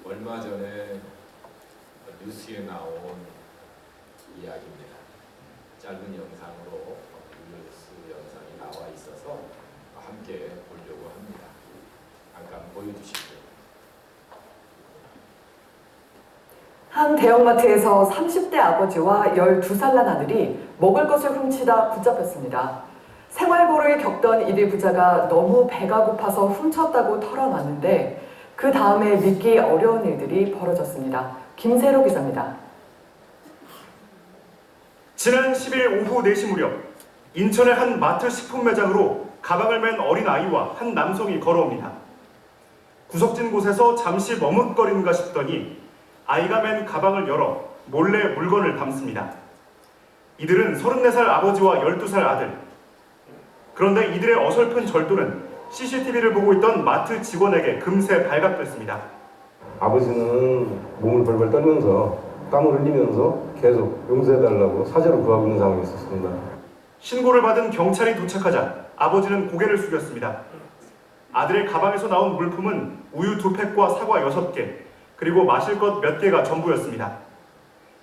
얼마 전에 뉴스에 나온 이야기입니다. 짧은 영상으로 뉴스 영상이 나와 있어서 함께 보려고 합니다. 잠깐 보여주시죠. 한 대형마트에서 30대 아버지와 12살 난 아들이 먹을 것을 훔치다 붙잡혔습니다. 생활고를 겪던 이들 부자가 너무 배가 고파서 훔쳤다고 털어놨는데 그 다음에 믿기 어려운 일들이 벌어졌습니다. 김세로 기자입니다. 지난 10일 오후 4시 무렵 인천의 한 마트 식품 매장으로 가방을 맨 어린 아이와 한 남성이 걸어옵니다. 구석진 곳에서 잠시 머뭇거리는가 싶더니 아이가 맨 가방을 열어 몰래 물건을 담습니다. 이들은 34살 아버지와 12살 아들. 그런데 이들의 어설픈 절도는 CCTV를 보고 있던 마트 직원에게 금세 발각됐습니다. 아버지는 몸을 벌벌 떨면서 땀을 흘리면서 계속 용서해달라고 사죄를 구하고 있는 상황이 있었습니다. 신고를 받은 경찰이 도착하자 아버지는 고개를 숙였습니다. 아들의 가방에서 나온 물품은 우유 2팩과 사과 6개, 그리고 마실 것 몇 개가 전부였습니다.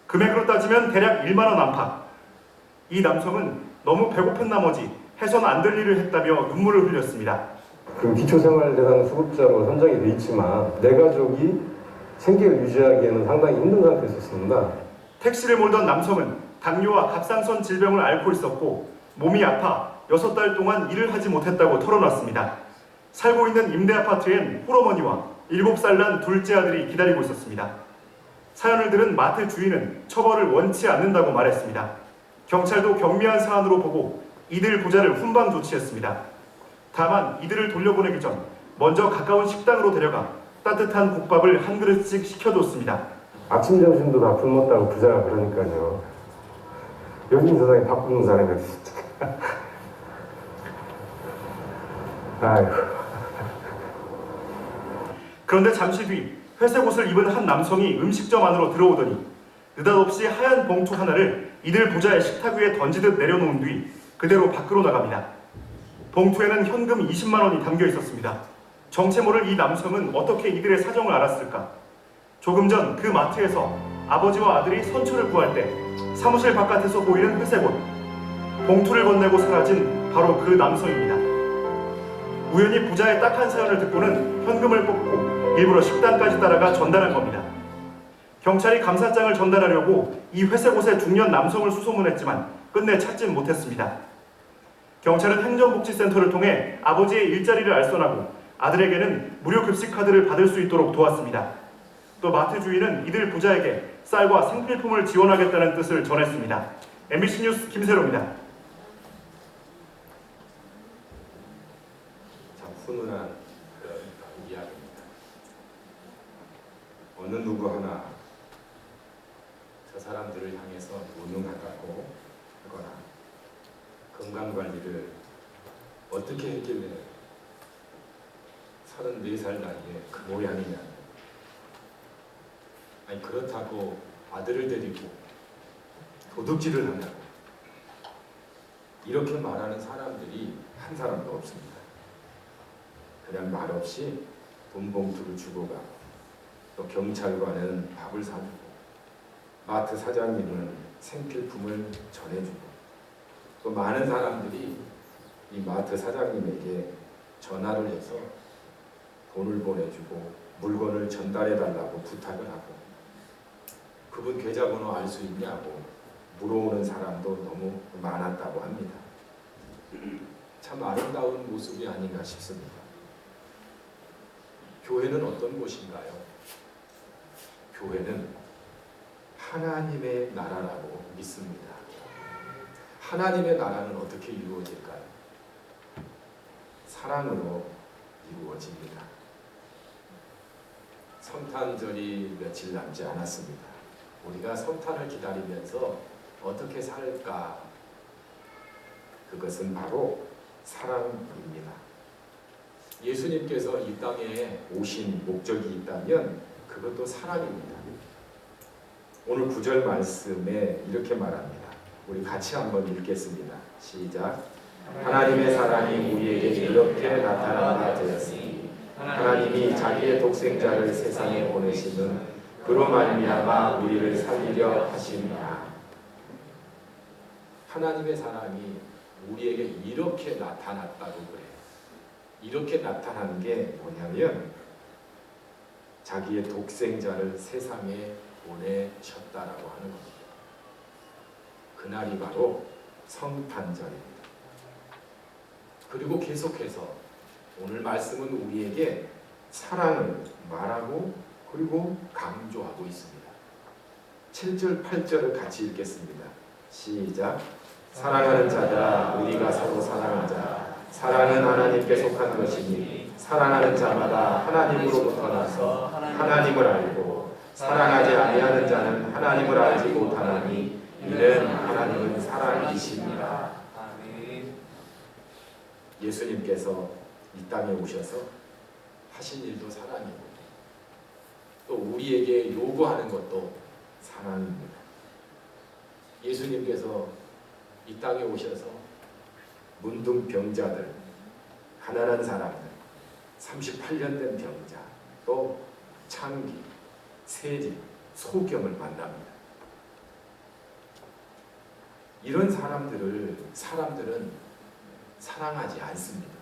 금액으로 따지면 대략 1만 원 안팎. 이 남성은 너무 배고픈 나머지 해선 안 될 일을 했다며 눈물을 흘렸습니다. 그 기초생활재산 수급자로 선정이 돼 있지만 내 가족이 생계를 유지하기에는 상당히 힘든 상태에 있었습니다. 택시를 몰던 남성은 당뇨와 갑상선 질병을 앓고 있었고 몸이 아파 6달 동안 일을 하지 못했다고 털어놨습니다. 살고 있는 임대아파트엔 홀어머니와 7살 난 둘째 아들이 기다리고 있었습니다. 사연을 들은 마트 주인은 처벌을 원치 않는다고 말했습니다. 경찰도 경미한 사안으로 보고 이들 부자를 훈방 조치했습니다. 다만 이들을 돌려보내기 전 먼저 가까운 식당으로 데려가 따뜻한 국밥을 한 그릇씩 시켜줬습니다. 아침 점심도 다 굶었다고 부자가 그러니까요. 요즘 세상에 밥 굶는 사람이 어디 있을까? 아이고. 그런데 잠시 뒤 회색 옷을 입은 한 남성이 음식점 안으로 들어오더니 느닷없이 하얀 봉투 하나를 이들 부자의 식탁 위에 던지듯 내려놓은 뒤 그대로 밖으로 나갑니다. 봉투에는 현금 20만 원이 담겨 있었습니다. 정체 모를 이 남성은 어떻게 이들의 사정을 알았을까? 조금 전 그 마트에서 아버지와 아들이 선초를 구할 때 사무실 바깥에서 보이는 회색 옷, 봉투를 건네고 사라진 바로 그 남성입니다. 우연히 부자의 딱한 사연을 듣고는 현금을 뽑고 일부러 식당까지 따라가 전달한 겁니다. 경찰이 감사장을 전달하려고 이 회색 옷의 중년 남성을 수소문했지만 끝내 찾진 못했습니다. 경찰은 행정복지센터를 통해 아버지의 일자리를 알선하고 아들에게는 무료 급식 카드를 받을 수 있도록 도왔습니다. 또 마트 주인은 이들 부자에게 쌀과 생필품을 지원하겠다는 뜻을 전했습니다. MBC 뉴스 김세로입니다. 참 훈훈한 그런 이야기입니다. 어느 누구 하나 저 사람들을 향해서 무능하다고 하거나 건강관리를 어떻게 했길래 34살 나이에 그 모양이냐. 아니 그렇다고 아들을 데리고 도둑질을 하냐고 이렇게 말하는 사람들이 한 사람도 없습니다. 그냥 말없이 돈 봉투를 주고 가고 또 경찰관은 밥을 사주고 마트 사장님은 생필품을 전해주고 또 많은 사람들이 이 마트 사장님에게 전화를 해서 돈을 보내주고 물건을 전달해달라고 부탁을 하고 그분 계좌번호 알 수 있냐고 물어오는 사람도 너무 많았다고 합니다. 참 아름다운 모습이 아닌가 싶습니다. 교회는 어떤 곳인가요? 교회는 하나님의 나라라고 믿습니다. 하나님의 나라는 어떻게 이루어질까요? 사랑으로 이루어집니다. 성탄절이 며칠 남지 않았습니다. 우리가 성탄을 기다리면서 어떻게 살까? 그것은 바로 사랑입니다. 예수님께서 이 땅에 오신 목적이 있다면 그것도 사랑입니다. 오늘 9절 말씀에 이렇게 말합니다. 우리 같이 한번 읽겠습니다. 시작. 하나님의 사랑이 우리에게 이렇게 나타나 되었으니 하나님이 자기의 독생자를 세상에 보내심은 그로 말미암아 우리를 살리려 하심이라. 하나님의 사랑이 우리에게 이렇게 나타났다고 그래. 이렇게 나타난 게 뭐냐면 자기의 독생자를 세상에 보내셨다라고 하는 겁니다. 그날이 바로 성탄절입니다. 그리고 계속해서 오늘 말씀은 우리에게 사랑을 말하고 그리고 강조하고 있습니다. 7절, 8절을 같이 읽겠습니다. 시작. 사랑하는 자들아 우리가 서로 사랑하자. 사랑은 하나님께 속한 것이니 사랑하는 자마다 하나님으로부터 나서 하나님을 알고 사랑하지 아니하는 자는 하나님을 알지 못하나니 이는 하나님은 사랑이십니다. 예수님께서 이 땅에 오셔서 하신 일도 사랑이고 또 우리에게 요구하는 것도 사랑입니다. 예수님께서 이 땅에 오셔서 문둥병자들, 가난한 사람들, 38년 된 병자, 또 창기, 세리, 소경을 만납니다. 이런 사람들은 사랑하지 않습니다.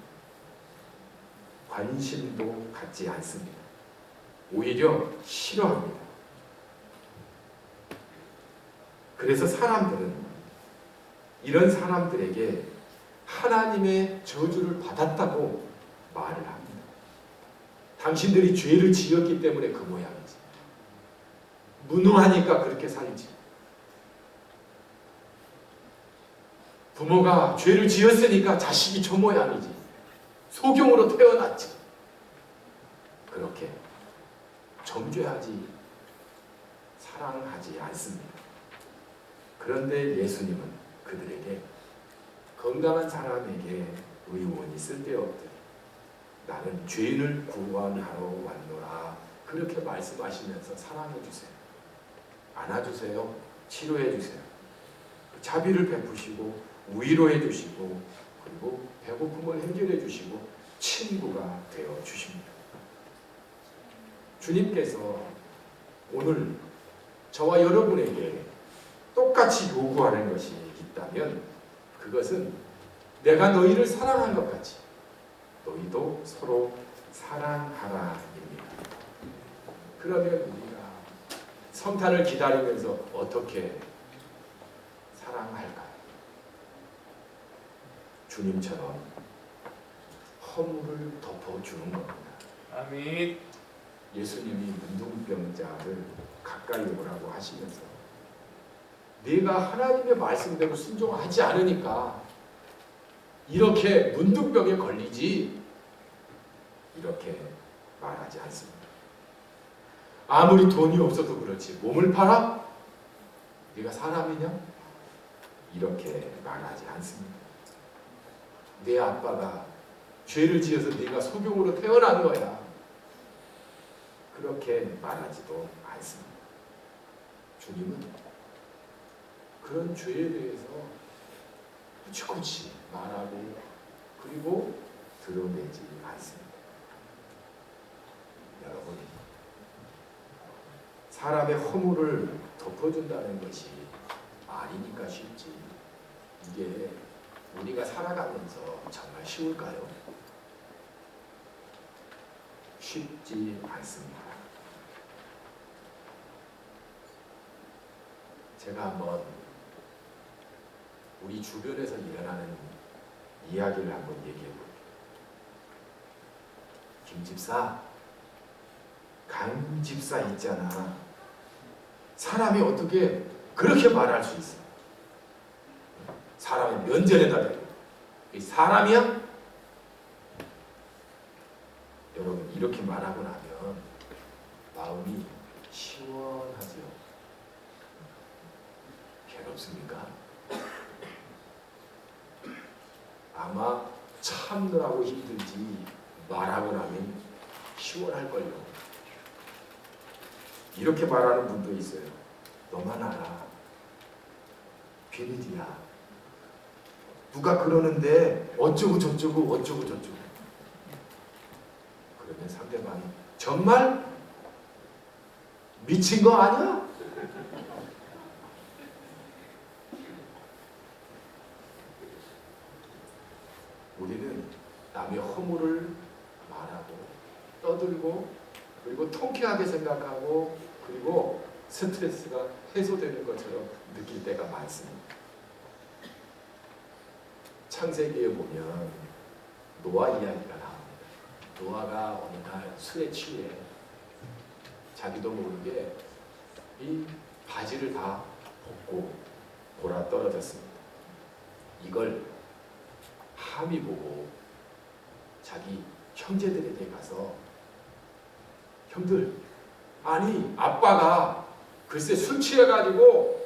관심도 갖지 않습니다. 오히려 싫어합니다. 그래서 사람들은 이런 사람들에게 하나님의 저주를 받았다고 말을 합니다. 당신들이 죄를 지었기 때문에 그 모양이지. 무능하니까 그렇게 살지. 부모가 죄를 지었으니까 자식이 저 모양이지. 소경으로 태어났지. 그렇게 정죄하지, 사랑하지 않습니다. 그런데 예수님은 그들에게 건강한 사람에게 의원이 쓸데없듯 나는 죄인을 구원하러 왔노라 그렇게 말씀하시면서 사랑해 주세요. 안아주세요. 치료해 주세요. 자비를 베푸시고 위로해 주시고 그리고 배고픔을 해결해 주시고 친구가 되어 주십니다. 주님께서 오늘 저와 여러분에게 똑같이 요구하는 것이 있다면 그것은 내가 너희를 사랑한 것 같이 너희도 서로 사랑하라입니다. 그러면 우리가 성탄을 기다리면서 어떻게 사랑할까요? 주님처럼 허물을 덮어주는 겁니다. 아멘. 예수님이 문둥병자를 가까이 오라고 하시면서 네가 하나님의 말씀대로 순종하지 않으니까 이렇게 문둥병에 걸리지 이렇게 말하지 않습니다. 아무리 돈이 없어도 그렇지 몸을 팔아? 네가 사람이냐? 이렇게 말하지 않습니다. 내 아빠가 죄를 지어서 네가 소경으로 태어난 거야. 그렇게 말하지도 않습니다. 주님은 그런 죄에 대해서 굳이 말하고 그리고 드러내지 않습니다. 여러분, 사람의 허물을 덮어준다는 것이 말이니까 쉽지 이게 우리가 살아가면서 정말 쉬울까요? 쉽지 않습니다. 제가 한번 우리 주변에서 일어나는 이야기를 한번 얘기해 볼게요. 김 집사, 강 집사 있잖아. 사람이 어떻게 그렇게 말할 수 있어? 사람의 면전에다 대고 이 사람이야? 여러분 이렇게 말하고 나면 마음이 시원하죠. 괴롭습니까? 아마 참느라고 힘들지 말하고 나면 시원할걸요. 이렇게 말하는 분도 있어요. 너만 알아. 비밀이야. 누가 그러는데 어쩌고 저쩌고 어쩌고 저쩌고. 그러면 정말 미친 거 아니야? 우리는 남의 허물을 말하고 떠들고 그리고 통쾌하게 생각하고 그리고 스트레스가 해소되는 것처럼 느낄 때가 많습니다. 창세기에 보면 노아 이야기가 나옵니다. 노아가 어느 날 술에 취해 자기도 모르게 이 바지를 다 벗고 골아 떨어졌습니다. 이걸 함이 보고 자기 형제들에게 가서 형들, 아니 아빠가 글쎄 술 취해가지고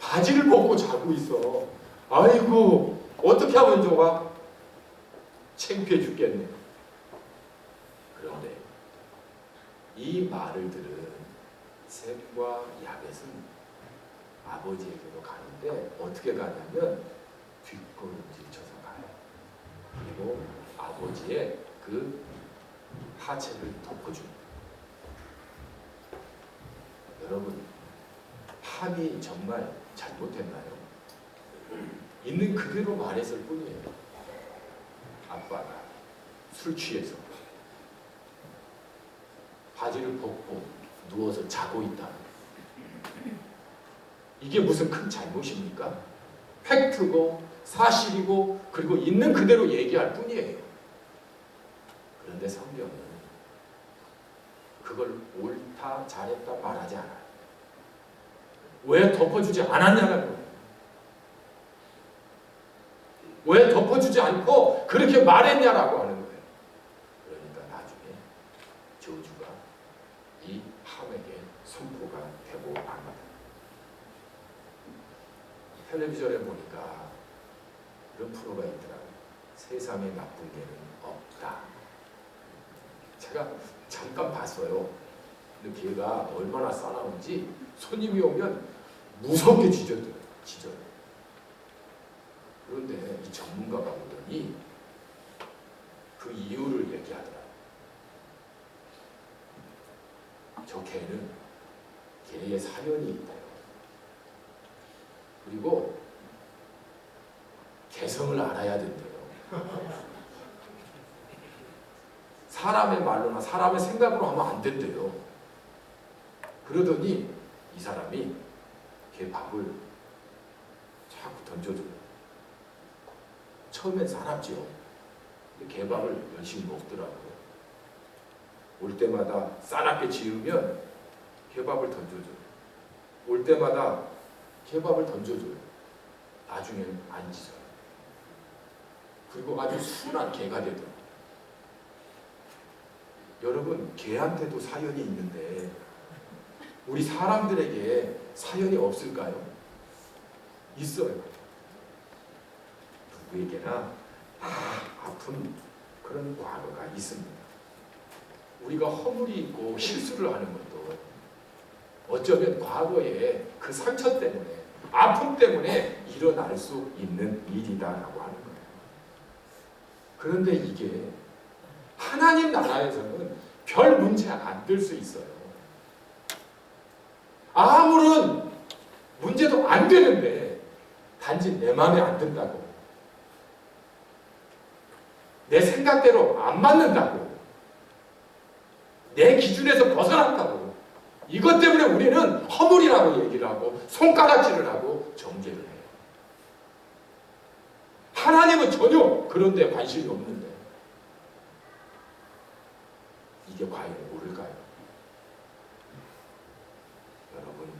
바지를 벗고 자고 있어. 아이고 어떻게 하면 좋아? 창피해 죽겠네. 그런데 이 말을 들은 셈과 야벳은 아버지에게로 가는데 어떻게 가냐면 뒷걸음질 쳐서 가요. 그리고 아버지의 그 하체를 덮어줍니다. 여러분, 함이 정말 잘못했나요? 있는 그대로 말했을 뿐이에요. 아빠가 술 취해서 바지를 벗고 누워서 자고 있다. 이게 무슨 큰 잘못입니까? 팩트고 사실이고 그리고 있는 그대로 얘기할 뿐이에요. 그런데 성경은 그걸 옳다 잘했다 말하지 않아요. 왜 덮어주지 않았냐는 거예요. 왜 덮어주지 않고 그렇게 말했냐라고 하는 거예요. 그러니까 나중에 저주가 이 함에게 선포가 되고 합니다. 텔레비전에 보니까 이런 프로가 있더라고요. 세상에 나쁜 개는 없다. 제가 잠깐 봤어요. 근데 걔가 얼마나 싸나운지 손님이 오면 무섭게 짖어요. 그런데 이 전문가가 보더니 그 이유를 얘기하더라고요. 저 개는 개의 사연이 있대요. 그리고 개성을 알아야 된대요. 사람의 말로나 사람의 생각으로 하면 안 된대요. 그러더니 이 사람이 개 밥을 자꾸 던져줘요. 처음엔 사납지요. 근데 개밥을 열심히 먹더라고요. 올 때마다 싸납게 지으면 개밥을 던져줘요. 올 때마다 개밥을 던져줘요. 나중에는 안 짖어요. 그리고 아주 순한 개가 되더라고요. 여러분, 개한테도 사연이 있는데 우리 사람들에게 사연이 없을까요? 있어요. 누구에게나 아픈 그런 과거가 있습니다. 우리가 허물이 있고 실수를 하는 것도 어쩌면 과거의 그 상처 때문에 아픔 때문에 일어날 수 있는 일이다라고 하는 거예요. 그런데 이게 하나님 나라에서는 별 문제 안 될 수 있어요. 아무런 문제도 안 되는데 단지 내 마음에 안 든다고, 내 생각대로 안 맞는다고, 내 기준에서 벗어났다고, 이것 때문에 우리는 허물이라고 얘기를 하고 손가락질을 하고 정죄를 해요. 하나님은 전혀 그런 데 관심이 없는데 이게 과연 옳을까요? 여러분,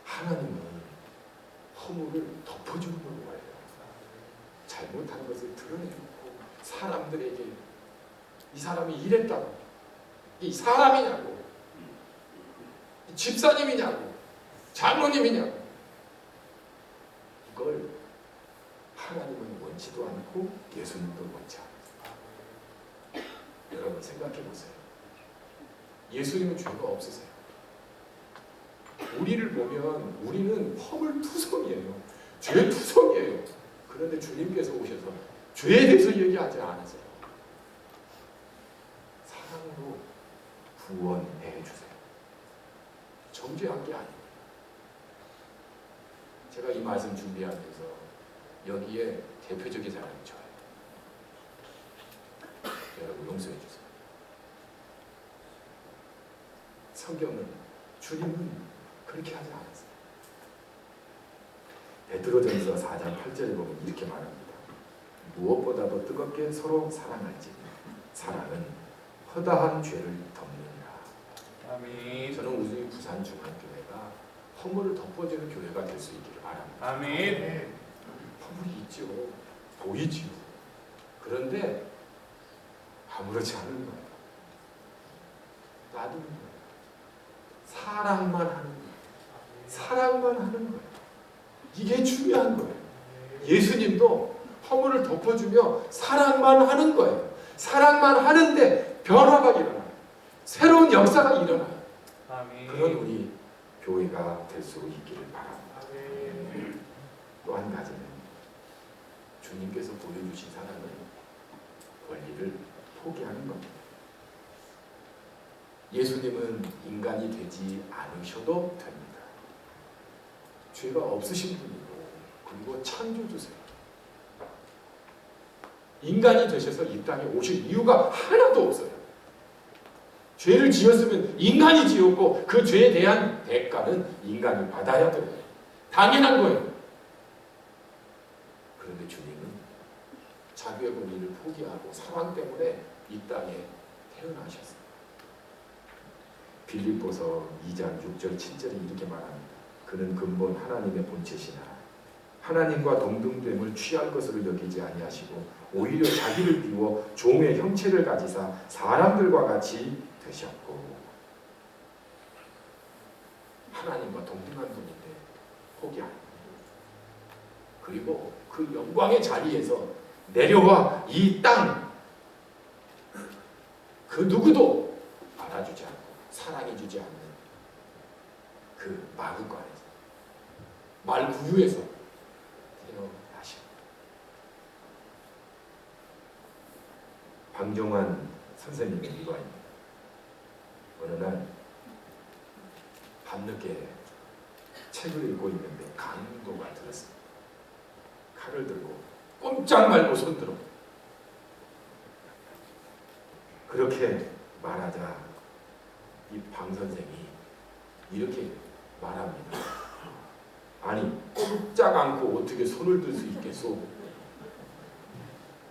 하나님은 허물을 덮어주는 거예요. 잘못한 것을 드러내놓고 사람들에게 이 사람이 이랬다고, 이 사람이냐고, 이 집사님이냐고, 장로님이냐고, 이걸 하나님은 원치도 않고 예수님도 원치 않아요. 여러분 생각해 보세요. 예수님은 죄가 없으세요. 우리를 보면 우리는 허물투성이에요. 죄투성이에요. 그런데 주님께서 오셔서 죄에 대해서 얘기하지 않으세요. 사랑을 구원해 주세요. 정죄한 게 아니에요. 제가 이 말씀 준비하면서 여기에 대표적인 사람이 저예요. 여러분 용서해 주세요. 성경은 주님은 그렇게 하지 않았어요. 베드로전서 4장 8절에 보면 이렇게 말합니다. 무엇보다도 뜨겁게 서로 사랑할지니 사랑은 허다한 죄를 덮느니라. 아멘. 저는 우리 부산중앙교회가 허물을 덮어주는 교회가 될 수 있기를 바랍니다. 아멘. 허물이 있죠. 보이지요. 그런데 아무렇지 않은 거예요. 놔두는 거예요. 사랑만 하는 거예요. 사랑만 하는 거예요. 이게 중요한 거예요. 예수님도 허물을 덮어주며 사랑만 하는 거예요. 사랑만 하는데 변화가 일어나요. 새로운 역사가 일어나요. 아멘. 그런 우리 교회가 될 수 있기를 바랍니다. 아멘. 또 한 가지는 주님께서 보여주신 사랑은 권리를 포기하는 겁니다. 예수님은 인간이 되지 않으셔도 됩니다. 죄가 없으신 분이고 그리고 창조주세요. 인간이 되셔서 이 땅에 오실 이유가 하나도 없어요. 죄를 지었으면 인간이 지었고 그 죄에 대한 대가는 인간이 받아야 돼요. 당연한 거예요. 그런데 주님은 자기의 권리를 포기하고 사랑 때문에 이 땅에 태어나셨어요. 빌립보서 2장 6절 7절에 이렇게 말합니다. 그는 근본 하나님의 본체시나 하나님과 동등됨을 취할 것으로 여기지 아니하시고 오히려 자기를 비워 종의 형체를 가지사 사람들과 같이 되셨고, 하나님과 동등한 분인데 포기하는 거예요. 그리고 그 영광의 자리에서 내려와 이 땅 그 누구도 알아주지 않고 사랑해주지 않는 그 마구간에서 말구유에서 태어나시고, 방종환 선생님의 일화입니다. 어느 날 밤늦게 책을 읽고 있는데 강도가 들었습니다. 칼을 들고 꼼짝 말고 손들어. 그렇게 말하자 이 방 선생이 이렇게 말합니다. 아니 꼼짝 않고 어떻게 손을 들 수 있겠소?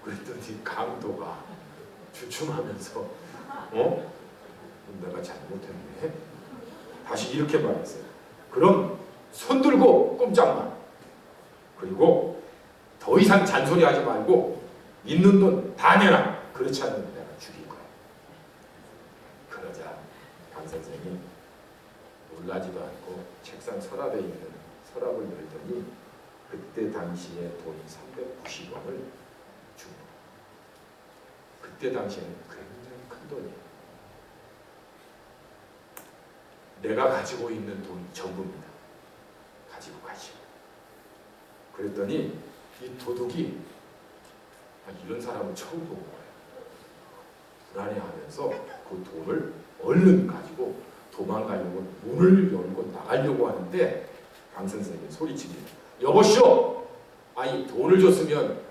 그랬더니 강도가 주춤하면서 내가 잘못했네. 다시 이렇게 말했어요. 그럼 손 들고 꼼짝만. 그리고 더 이상 잔소리하지 말고 있는 돈 다 내라. 그렇지 않으면 내가 죽일 거야. 그러자 강 선생이 놀라지도 않고 책상 서랍에 있는 서랍을 열더니 그때 당시에 돈이 390원을 줍니다. 그때 당시에는 굉장히 큰 돈이에요. 내가 가지고 있는 돈이 전부입니다. 가지고 가시오. 그랬더니 이 도둑이 이런 사람을 처음 본 거예요. 불안해하면서 그 돈을 얼른 가지고 도망가려고 문을 열고 나가려고 하는데 강 선생님이 소리칩니다. 여보시오! 아니 돈을 줬으면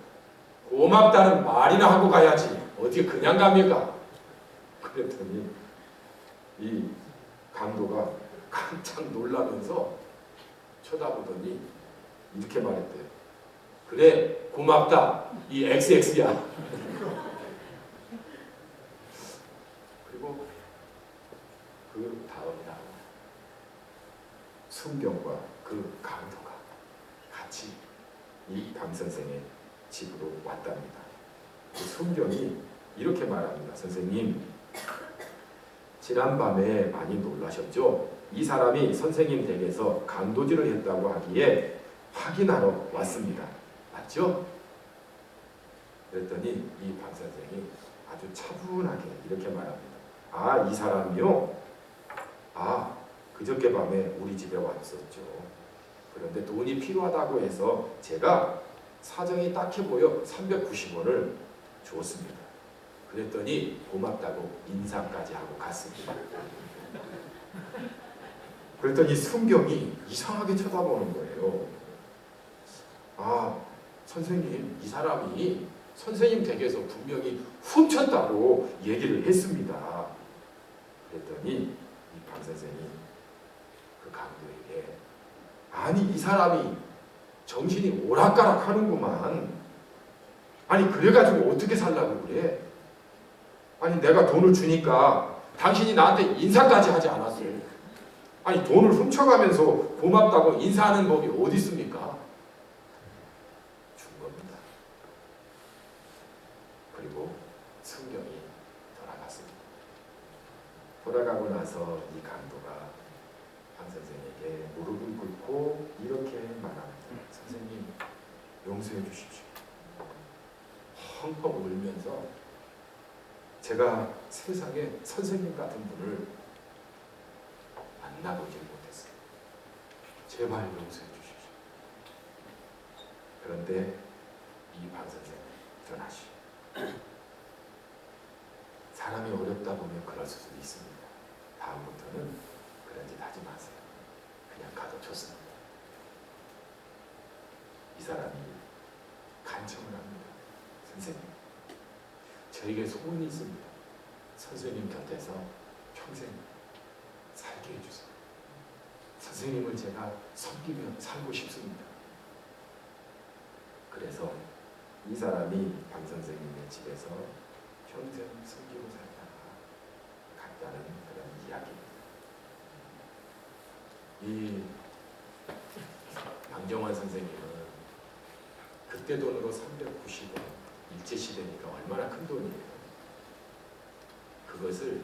고맙다는 말이나 하고 가야지 어떻게 그냥 갑니까? 그랬더니 이 강도가 깜짝 놀라면서 쳐다보더니 이렇게 말했대요. 그래 고맙다. 이 XX야. 그리고 그 다음날 순경과 그 강도가 같이 이 강 선생의 집으로 왔답니다. 그 순경이 이렇게 말합니다. 선생님, 지난밤에 많이 놀라셨죠? 이 사람이 선생님 댁에서 강도질을 했다고 하기에 확인하러 왔습니다. 맞죠? 그랬더니 이 박 선생이 아주 차분하게 이렇게 말합니다. 아, 이 사람이요? 아, 그저께 밤에 우리 집에 왔었죠. 그런데 돈이 필요하다고 해서 제가 사정이 딱해 보여 390원을 주었습니다. 그랬더니 고맙다고 인사까지 하고 갔습니다. 그랬더니 순경이 이상하게 쳐다보는 거예요. 아, 선생님, 이 사람이 선생님 댁에서 분명히 훔쳤다고 얘기를 했습니다. 그랬더니 이 방 선생이 그 강도에게, 아니 이 사람이 정신이 오락가락 하는구만. 아니 그래가지고 어떻게 살라고 그래? 아니 내가 돈을 주니까 당신이 나한테 인사까지 하지 않았어요. 아니 돈을 훔쳐가면서 고맙다고 인사하는 법이 어디 있습니까? 준 겁니다. 그리고 순경이 돌아갔습니다. 돌아가고 나서 이 강도가 방 선생에게 무릎을 꿇고 이렇게 말합니다. 선생님, 용서해 주십시오. 펑펑 울면서 제가 세상에 선생님 같은 분을 만나보지 못했어요. 제발 용서해 주십시오. 그런데 이 방 선생은 떠나시오. 사람이 어렵다 보면 그럴 수도 있습니다. 다음부터는 그런 짓 하지 마세요. 그냥 가도 좋습니다. 이 사람이 간청을 합니다. 선생님, 저에게 소원이 있습니다. 선생님 곁에서 평생 살게 해주세요. 선생님을 제가 섬기며 살고 싶습니다. 그래서 이 사람이 방 선생님의 집에서 평생 섬기고 살다가 갔다는 그런 이야기입니다. 이 방정환 선생님은 그때 돈으로 390원, 일제시대니까 얼마나 큰 돈이에요. 그것을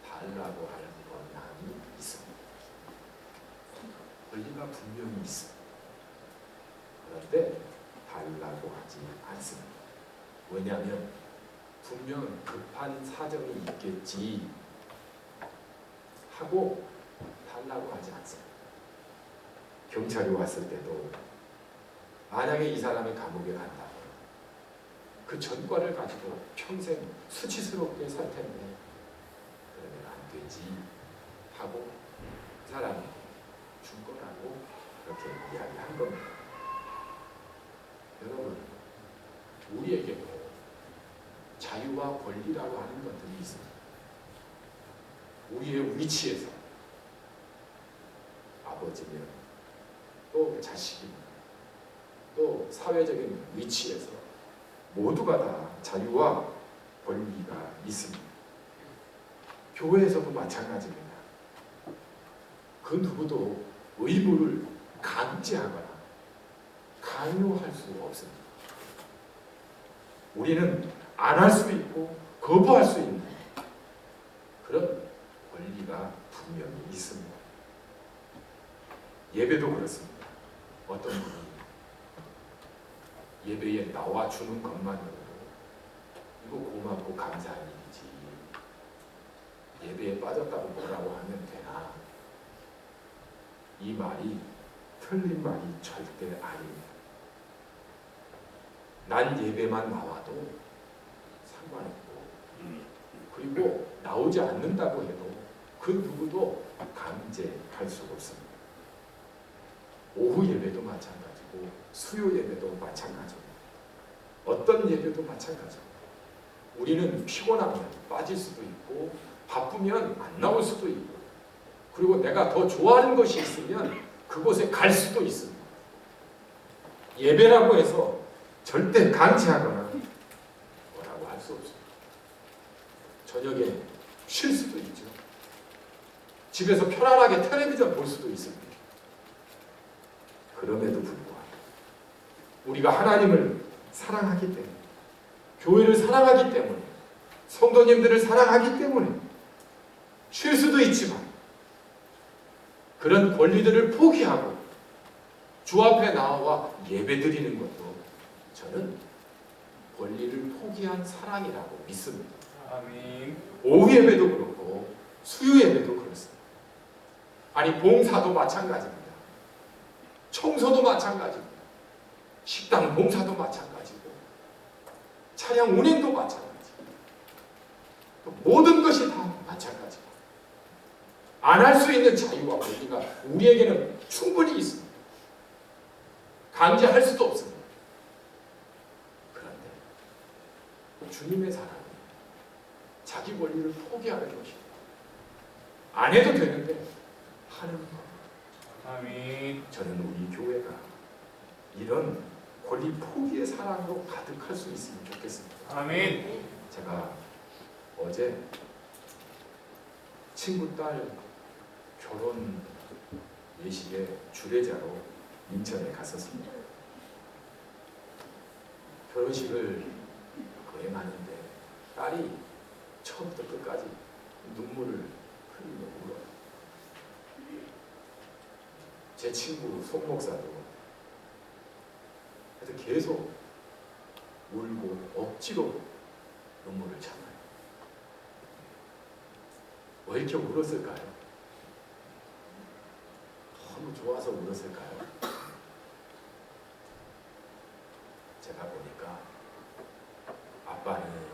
달라고 하는 권한이 있습니다. 권리가 분명히 있습니다. 그런데 달라고 하지 않습니다. 왜냐하면 분명 급한 사정이 있겠지 하고 달라고 하지 않습니다. 경찰이 왔을 때도 만약에 이 사람이 감옥에 간다면 그 전과를 가지고 평생 수치스럽게 살 텐데 그러면 안 되지 하고 그 사람이 준 거라고 그렇게 이야기한 겁니다. 여러분, 우리에게도 자유와 권리라고 하는 것들이 있습니다. 우리의 위치에서 아버지면 또 자식이면 또 사회적인 위치에서 모두가 다 자유와 권리가 있습니다. 교회에서도 마찬가지입니다. 그 누구도 의무를 강제하거나 강요할 수 없습니다. 우리는 안 할 수 있고 거부할 수 있는 그런 권리가 분명히 있습니다. 예배도 그렇습니다. 어떤 분이 예배에 나와주는 것만으로도 이거 고맙고 감사한 일이지 예배에 빠졌다고 뭐라고 하면 되나? 이 말이 틀린 말이 절대 아닙니다. 난 예배만 나와도 상관없고 그리고 나오지 않는다고 해도 그 누구도 강제할 수 없습니다. 오후 예배도 마찬가지고 수요 예배도 마찬가지입니다. 어떤 예배도 마찬가지입니다. 우리는 피곤하면 빠질 수도 있고 바쁘면 안 나올 수도 있고 그리고 내가 더 좋아하는 것이 있으면 그곳에 갈 수도 있습니다. 예배라고 해서 절대 강제하거나 뭐라고 할 수 없습니다. 저녁에 쉴 수도 있죠. 집에서 편안하게 텔레비전 볼 수도 있습니다. 그럼에도 불구하고 우리가 하나님을 사랑하기 때문에 교회를 사랑하기 때문에 성도님들을 사랑하기 때문에 쉴 수도 있지만 그런 권리들을 포기하고 주 앞에 나와 예배드리는 것도 저는 권리를 포기한 사랑이라고 믿습니다. 아멘. 오후 예배도 그렇고 수요 예배도 그렇습니다. 아니 봉사도 마찬가지입니다. 청소도 마찬가지입니다. 식당 봉사도 마찬가지고 차량 운행도 마찬가지고 모든 것이 다 마찬가지고 안 할 수 있는 자유와 권리가 우리에게는 충분히 있습니다. 강제할 수도 없습니다. 그런데 주님의 사랑은 자기 권리를 포기하는 것이고 안 해도 되는데 하는 것. 아멘. 저는 우리 교회가 이런 권리 포기의 사랑으로 가득할 수 있으면 좋겠습니다. 아멘. 제가 어제 친구 딸 결혼 예식에 주례자로 인천에 갔었습니다. 결혼식을 거행하는데 딸이 처음부터 끝까지 눈물을 흘리며 울어요. 제 친구 송 목사도 그래서 계속 울고 억지로 눈물을 참아요. 왜 이렇게 울었을까요? 너무 좋아서 울었을까요? 제가 보니까 아빠는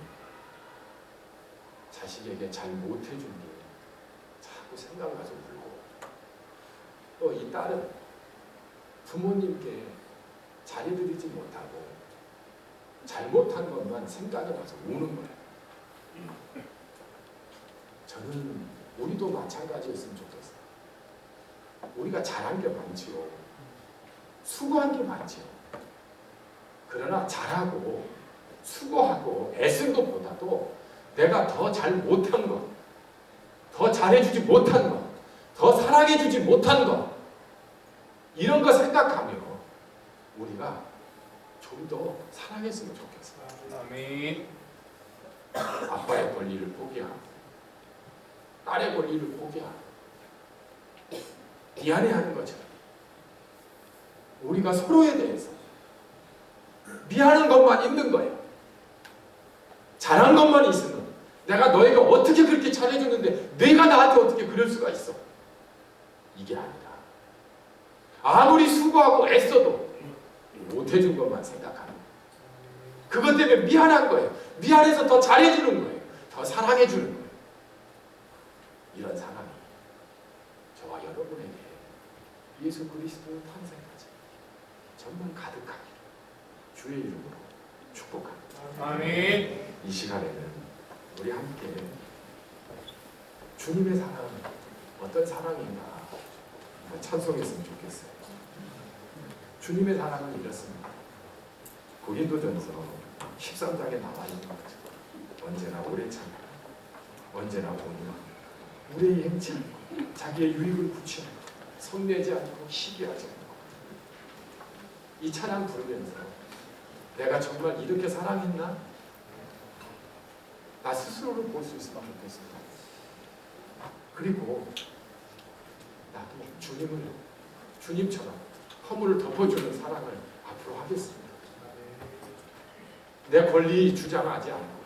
자식에게 잘 못해준 게 자꾸 생각나서 울고 또 이 딸은 부모님께 잘해드리지 못하고 잘못한 것만 생각이 나서 우는 거예요. 저는 우리도 마찬가지였으면 좋겠어요. 우리가 잘한 게 많지요. 수고한 게 많지요. 그러나 잘하고 수고하고 애쓴 것보다도 내가 더 잘 못한 것, 더 잘해주지 못한 것, 더 사랑해주지 못한 것 이런 거 생각하며 우리가 좀 더 사랑했으면 좋겠어요. 아멘. 아빠의 권리를 포기하고 딸의 권리를 포기하고 미안해하는 것처럼 우리가 서로에 대해서 미안한 것만 있는 거예요. 잘한 것만 있으면 내가 너희가 어떻게 그렇게 잘해줬는데 내가 나한테 어떻게 그럴 수가 있어. 이게 아니라 아무리 수고하고 애써도 못해준 것만 생각하는 그것 때문에 미안한 거예요. 미안해서 더 잘해주는 거예요. 더 사랑해주는 거예요. 이런 사랑이 저와 여러분에게 예수 그리스도의 탄생까지 정말 가득하기를 주의 이름으로 축복합니다. 아멘. 이 시간에는 우리 함께 주님의 사랑은 어떤 사랑인가 찬송했으면 좋겠어요. 주님의 사랑은 이렇습니다. 고린도전서 13장에 나와 있는 거죠. 언제나 오래 참고 언제나 온유하고 우리의 행치 않고 자기의 유익을 구취하고 성내지 않고 시기하지 않고 이 찬양 부르면서 내가 정말 이렇게 사랑했나? 나 스스로를 볼 수 있으면 좋겠습니다. 그리고 나도 주님처럼 허물을 덮어주는 사랑을 앞으로 하겠습니다. 내 권리 주장하지 않고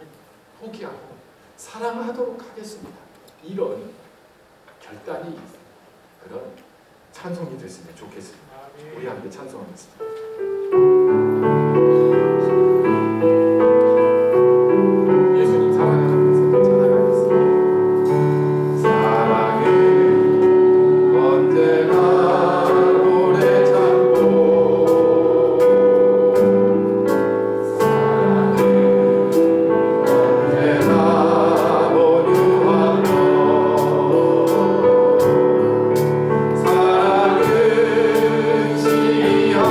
포기하고 사랑하도록 하겠습니다. 이런 결단이 그런 찬송이 됐으면 좋겠습니다. 우리 함께 찬송하겠습니다. 예수님 사랑하면서 찬양하겠습니다. 사랑해 언제나 오래 참고 사랑해 언제나 온유한 너 사랑은 지하지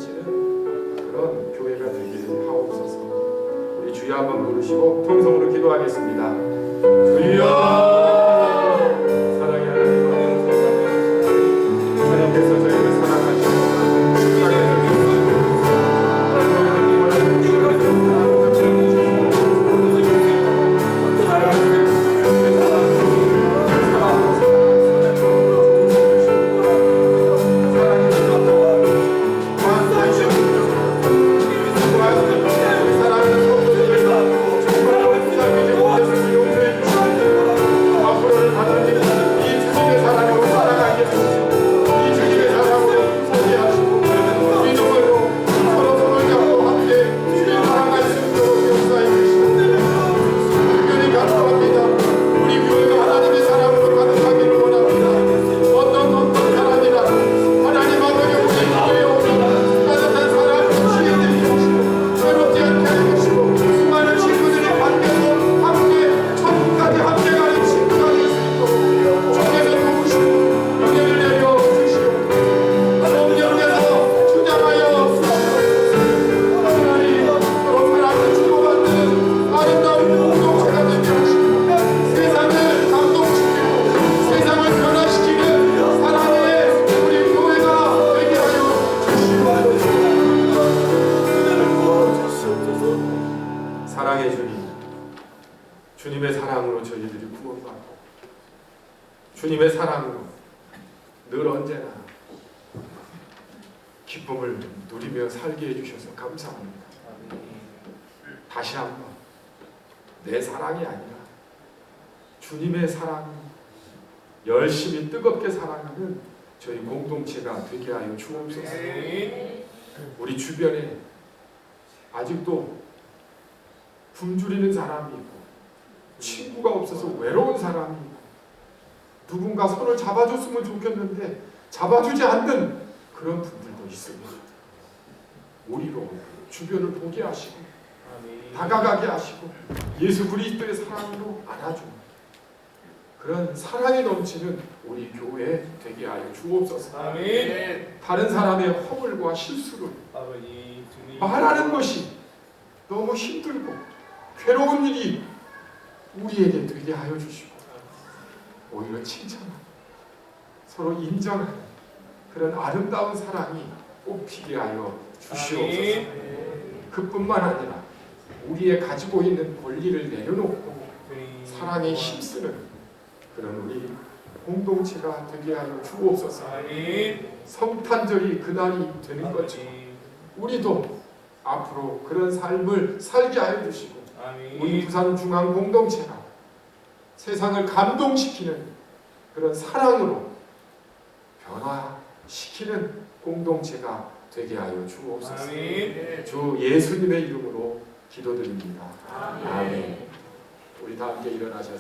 넘치는 그런 교회가 되게 하옵소서. 우리 주여 한번 부르시고 통성으로 기도하겠습니다. 주여 사랑의 하나님, 하나님께서 저희를 사랑하시고 사랑의 주님, 주님의 사랑으로 저희들이 구원받고 주님의 사랑으로 늘 언제나 기쁨을 누리며 살게 해주셔서 감사합니다. 다시 한번 내 사랑이 아니라 주님의 사랑, 열심히 뜨겁게 사랑하는 저희 공동체가 되게 하여 주옵소서. 우리 주변에 아직도 굶주리는 사람이 있고 친구가 없어서 외로운 사람이 있고 누군가 손을 잡아줬으면 좋겠는데 잡아주지 않는 그런 분들도 있습니다. 우리로 주변을 보게 하시고 다가가게 하시고 예수 그리스도의 사랑으로 안아주는 그런 사랑이 넘치는 우리 교회 되게 하여 주옵소서. 다른 사람의 허물과 실수를 말하는 것이 너무 힘들고 괴로운 일이 우리에게 되게 하여 주시고 오히려 칭찬하고 서로 인정하는 그런 아름다운 사랑이 꽃피게 하여 주시옵소서. 그뿐만 아니라 우리의 가지고 있는 권리를 내려놓고 사랑에 힘쓰는 그런 우리 공동체가 되게 하여 주옵소서. 성탄절이 그날이 되는 것처럼 우리도 앞으로 그런 삶을 살게 하여 주시고 우리 부산 중앙 공동체가 세상을 감동시키는 그런 사랑으로 변화시키는 공동체가 되게 하여 주옵소서. 주 예수님의 이름으로 기도드립니다. 아멘. 우리 다 함께 일어나셔서